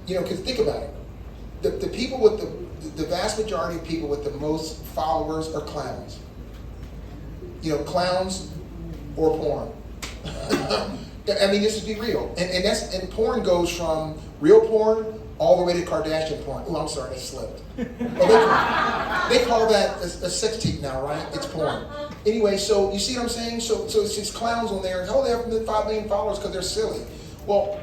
You know, because think about it. The people with the vast majority of people with the most followers are clowns. You know, clowns or porn. I mean, just to be real. And porn goes from real porn all the way to Kardashian porn. Oh, I'm sorry, I slipped. Well, they call that a sex tape now, right? It's porn. Anyway, so you see what I'm saying? So it's just clowns on there. Oh, they have 5 million followers because they're silly. Well,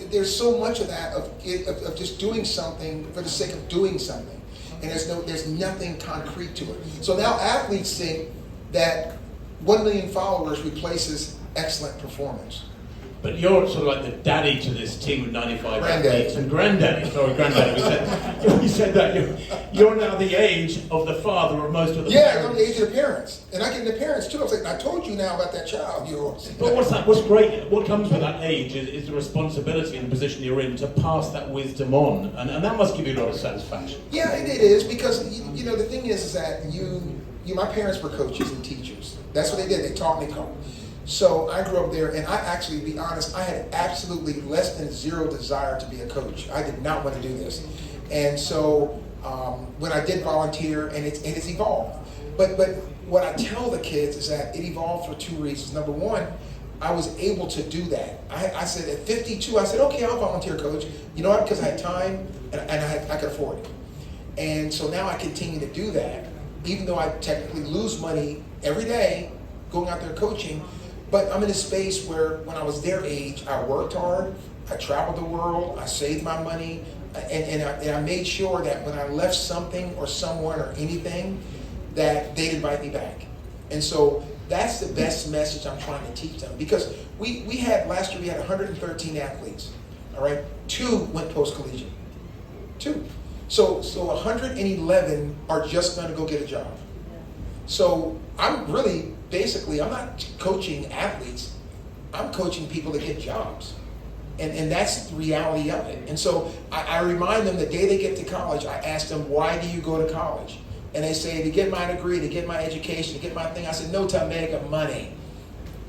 there's so much of that of just doing something for the sake of doing something, and there's nothing concrete to it. So now athletes think that 1 million followers replaces excellent performance. But you're sort of like the daddy to this team of 95 Granddaddy. athletes. And granddaddy. We said that. You're now the age of the father of most of the parents. parents. I'm the age of the parents. And I get the parents too. I was like, I told you now about that child. But what's great, what comes with that age is the responsibility and the position you're in to pass that wisdom on. And that must give you a lot of satisfaction. Yeah, it is, because, you know, the thing is that my parents were coaches and teachers. That's what they did. They taught me to coach. So I grew up there, and I actually, to be honest, I had absolutely less than zero desire to be a coach. I did not want to do this. And so when I did volunteer, and it's evolved. But what I tell the kids is that it evolved for 2 reasons. Number one, I was able to do that. I said at 52, I said, okay, I'll volunteer, coach. You know what? Because I had time, and I could afford it. And so now I continue to do that, even though I technically lose money every day going out there coaching. But I'm in a space where when I was their age, I worked hard, I traveled the world, I saved my money, and I made sure that when I left something or someone or anything, that they'd invite me back. And so that's the best message I'm trying to teach them. Because last year we had 113 athletes, all right? 2 went post-collegiate, 2. So 111 are just gonna go get a job. So I'm not coaching athletes, I'm coaching people to get jobs. And that's the reality of it. And so I remind them the day they get to college, I ask them, why do you go to college? And they say, to get my degree, to get my education, to get my thing. I said, no, to make money.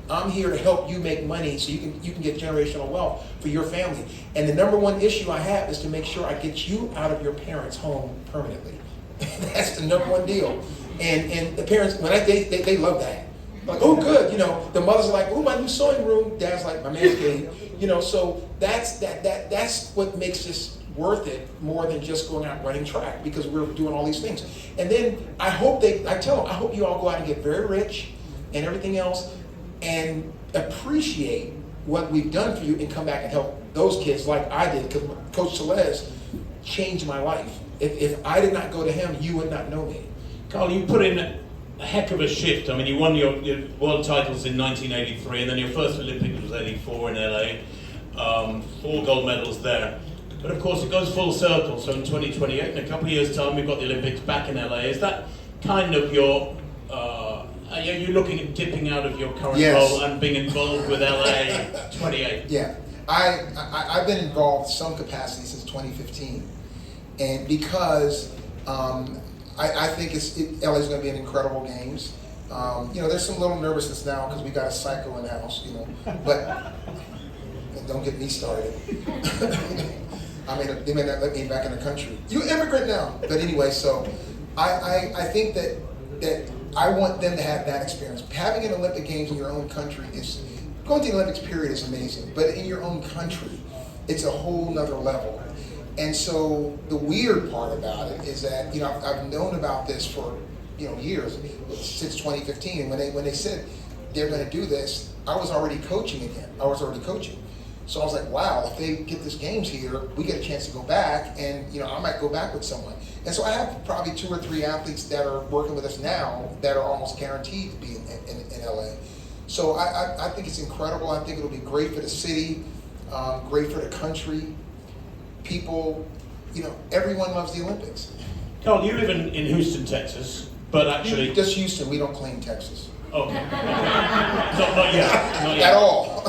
I'm here to help you make money so you can get generational wealth for your family. And the number one issue I have is to make sure I get you out of your parents' home permanently. That's the number one deal. And the parents, when they love that. Like, oh, good, you know. The mothers are like, oh, my new sewing room. Dad's like, my man's cave. You know, so that's what makes this worth it more than just going out running track, because we're doing all these things. And then I tell them, I hope you all go out and get very rich and everything else, and appreciate what we've done for you and come back and help those kids like I did, because Coach Celez changed my life. If I did not go to him, you would not know me. Carl, you put in a heck of a shift. I mean, you won your world titles in 1983, and then your first Olympics was 84 in LA. 4 gold medals there. But of course, it goes full circle. So in 2028, in a couple of years' time, we've got the Olympics back in LA. Is that kind of your... are you looking at dipping out of your current role and being involved with LA 28? Yeah. I've been involved in some capacity since 2015. And because... I think LA's going to be an incredible games. You know, there's some little nervousness now because we got a psycho in the house, you know. But don't get me started. I mean, they may not let me back in the country. You immigrant now. But anyway, so I think that I want them to have that experience. Having an Olympic Games in your own country is, going to the Olympics period is amazing, but in your own country, it's a whole nother level. And so the weird part about it is that, you know, I've known about this for, you know, years, since 2015. And when they said they're going to do this, I was already coaching again. So I was like, wow, if they get this games here, we get a chance to go back, and, you know, I might go back with someone. And so I have probably 2 or 3 athletes that are working with us now that are almost guaranteed to be in LA. So I think it's incredible. I think it'll be great for the city, great for the country. People, you know, everyone loves the Olympics. Carl, you live in Houston, Texas, but actually... Just Houston, we don't claim Texas. Okay. Not yet. At all.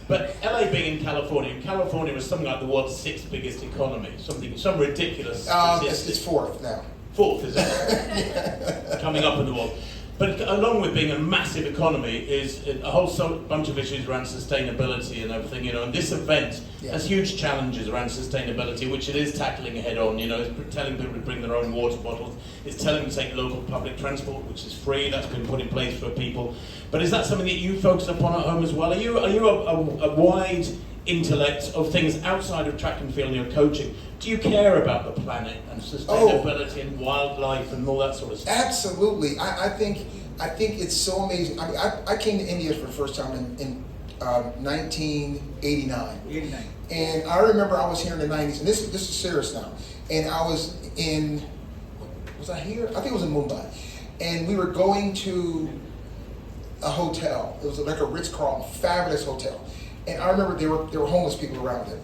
But LA being in California was something like the world's 6th biggest economy, some ridiculous statistic. It's 4th now. 4th, is it? Yeah. Coming up in the world. But along with being a massive economy is a whole bunch of issues around sustainability and everything, you know, and this event has huge challenges around sustainability, which it is tackling head on, you know, it's telling people to bring their own water bottles, it's telling them to take local public transport, which is free, that's been put in place for people. But is that something that you focus upon at home as well? Are you a wide intellect of things outside of track and field and your coaching? Do you care about the planet and sustainability and wildlife and all that sort of stuff? Absolutely. I think it's so amazing. I mean, I came to India for the first time in 1989. 89. And I remember I was here in the 90s, and this is serious now. And I was I here? I think it was in Mumbai. And we were going to a hotel. It was like a Ritz-Carlton, fabulous hotel. And I remember there were homeless people around there.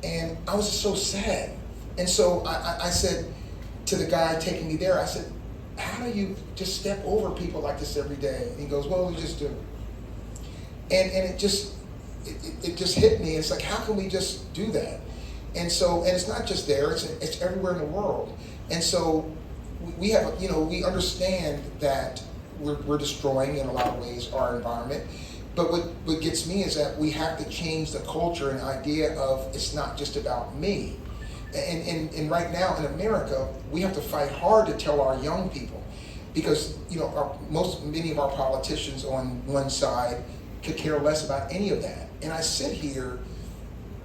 And I was just so sad. And so I said to the guy taking me there, I said, how do you just step over people like this every day? And he goes, well, we just do. And it just hit me. It's like, how can we just do that? And it's not just there, it's everywhere in the world. And so we have, we understand that we're destroying in a lot of ways our environment. But what gets me is that we have to change the culture and idea of it's not just about me. And right now in America, we have to fight hard to tell our young people, because many of our politicians on one side could care less about any of that. And I sit here,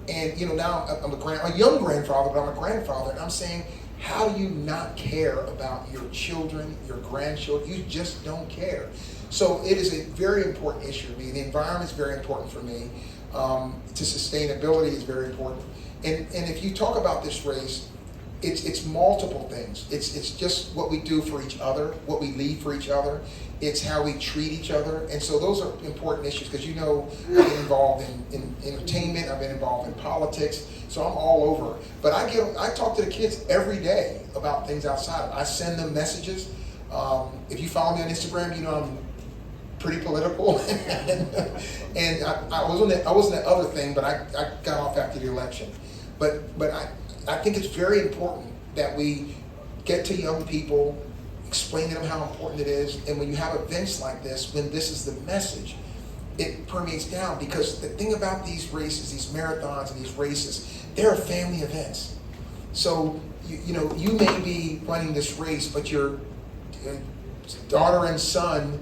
and now I'm a young grandfather, but I'm a grandfather, and I'm saying, how do you not care about your children, your grandchildren? You just don't care. So it is a very important issue to me. The environment is very important for me. To sustainability is very important. And if you talk about this race, it's multiple things. It's just what we do for each other, what we leave for each other. It's how we treat each other. And so those are important issues, because I've been involved in entertainment, I've been involved in politics, so I'm all over. But I talk to the kids every day about things outside. I send them messages. If you follow me on Instagram, I'm pretty political. and I was on that other thing, but I got off after the election. But I think it's very important that we get to young people, explain to them how important it is, and when you have events like this, when this is the message, it permeates down. Because the thing about these races, these marathons and these races, they're family events. So you may be running this race, but your daughter and son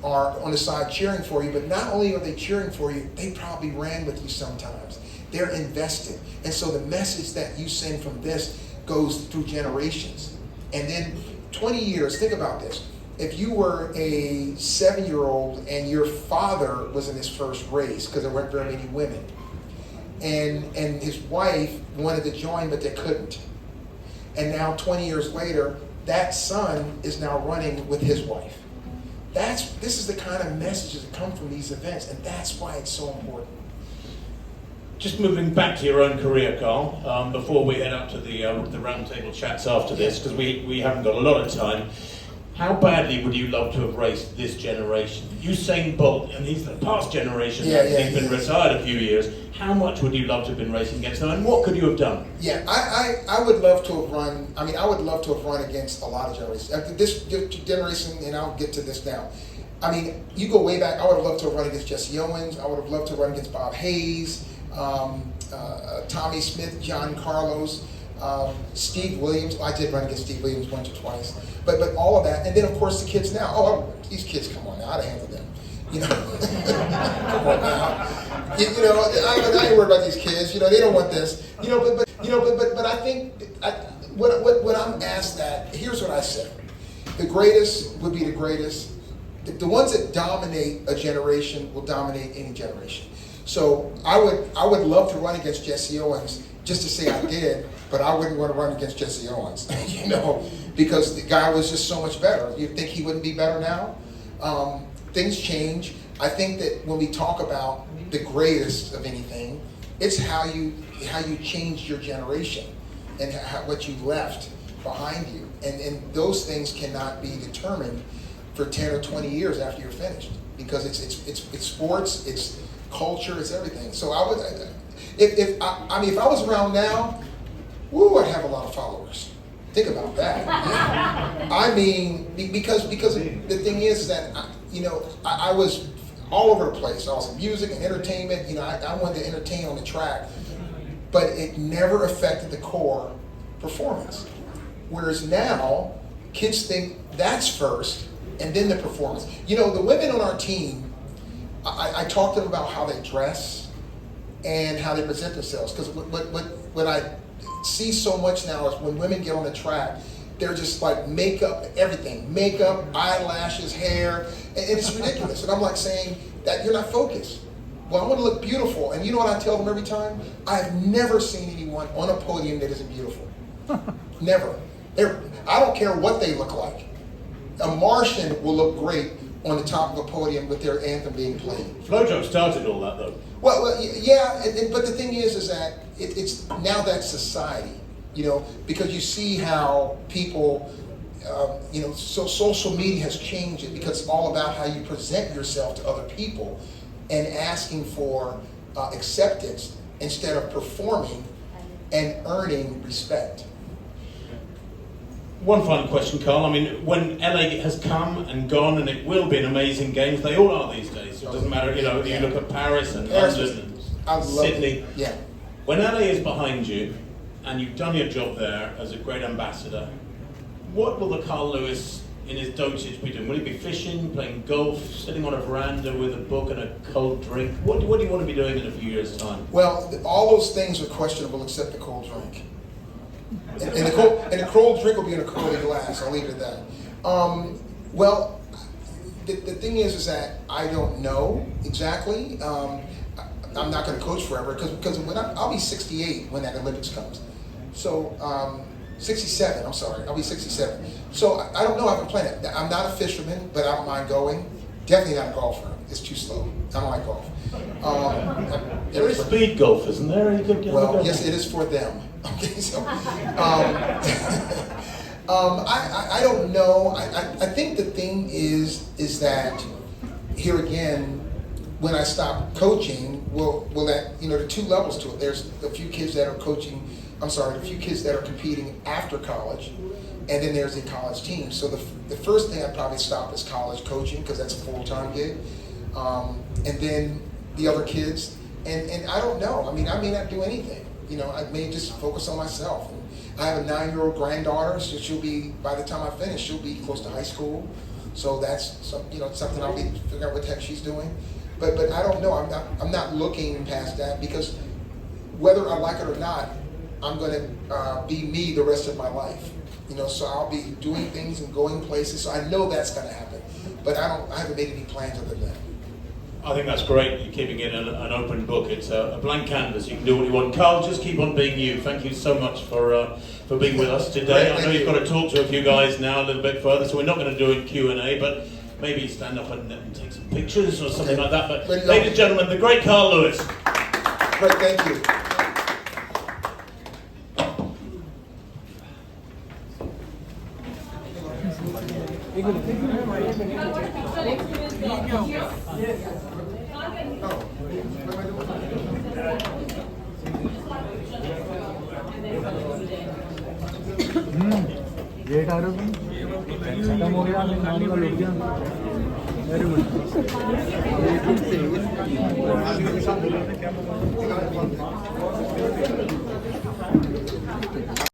are on the side cheering for you. But not only are they cheering for you, they probably ran with you sometimes. They're invested. And so the message that you send from this goes through generations. And then 20 years, think about this. If you were a 7-year-old and your father was in his first race, because there weren't very many women, and his wife wanted to join but they couldn't, and now 20 years later, that son is now running with his wife. This is the kind of messages that come from these events, and that's why it's so important. Just moving back to your own career, Carl, before we head up to the roundtable chats after this, because we haven't got a lot of time. How badly would you love to have raced this generation? Usain Bolt, and he's the past generation, he's been retired a few years. How much would you love to have been racing against them, and what could you have done? Yeah, I would love to have run. I would love to have run against a lot of generations. This generation, and I'll get to this now. You go way back. I would have loved to have run against Jesse Owens. I would have loved to run against Bob Hayes, Tommy Smith, John Carlos, Steve Williams. I did run against Steve Williams once or twice. But all of that, and then of course the kids now. These kids, come on now, I'd handle them. Come on now. I ain't worried about these kids. They don't want this. But I think when I'm asked that, here's what I say: the greatest would be the greatest. The ones that dominate a generation will dominate any generation. So I would love to run against Jesse Owens just to say I did, but I wouldn't want to run against Jesse Owens, because the guy was just so much better. You think he wouldn't be better now? Things change. I think that when we talk about the greatest of anything, it's how you changed your generation and what you left behind you, and those things cannot be determined for 10 or 20 years after you're finished, because it's sports, it's culture, it's everything. So I would, if I was around now, I'd have a lot of followers. Think about that. I mean, because the thing is that, I was all over the place. I was in music and entertainment. I wanted to entertain on the track, but it never affected the core performance. Whereas now, kids think that's first, and then the performance. The women on our team, I talk to them about how they dress and how they present themselves. Because what I see so much now is when women get on the track, they're just like makeup, everything. Makeup, eyelashes, hair, and it's ridiculous. And I'm like saying that you're not focused. Well, I want to look beautiful. And you know what I tell them every time? I've never seen anyone on a podium that isn't beautiful. Never. I don't care what they look like. A Martian will look great on the top of a podium with their anthem being played. Flojo started all that, though. Well, yeah, but the thing is that it's now that society, because you see how people, so social media has changed it because it's all about how you present yourself to other people and asking for acceptance instead of performing and earning respect. One final question, Carl. I mean, when LA has come and gone, and it will be an amazing games, they all are these days. It doesn't matter, you look at Paris and London and Sydney. Yeah. When LA is behind you, and you've done your job there as a great ambassador, what will the Carl Lewis in his dotage be doing? Will he be fishing, playing golf, sitting on a veranda with a book and a cold drink? What do you want to be doing in a few years' time? Well, all those things are questionable except the cold drink. And the cold drink will be in a curly glass. I'll leave it at that. Well, the thing is that I don't know exactly. I'm not going to coach forever because I'll be 68 when that Olympics comes. So 67. I'm sorry, I'll be 67. So I don't know. I haven't planned it. I'm not a fisherman, but I don't mind going. Definitely not a golfer. It's too slow. I don't like golf. There is speed golf, isn't there? Well, yes, it is for them. Okay, so I don't know. I think the thing is that here again, when I stop coaching, will that there are two levels to it. There's a few kids that are coaching. A few kids that are competing after college, and then there's a college team. So the first thing I'd probably stop is college coaching because that's a full-time gig, and then the other kids, and I don't know. I mean, I may not do anything. I may just focus on myself. And I have a 9-year-old granddaughter, so she'll be, by the time I finish, she'll be close to high school. So that's something I'll be figuring out what the heck she's doing. But I don't know. I'm not looking past that because whether I like it or not, I'm going to be me the rest of my life. So I'll be doing things and going places. So I know that's going to happen. But I haven't made any plans other than that. I think that's great. You're keeping it an open book. It's a blank canvas. You can do what you want. Carl, just keep on being you. Thank you so much for being with us today. I know you've got to talk to a few guys now a little bit further, so we're not going to do a Q&A, but maybe stand up and take some pictures or something like that. But ladies and gentlemen, the great Carl Lewis. Great, thank you. Late आ रहे हो खत्म हो गया नाम का लुट गया वेरी गुड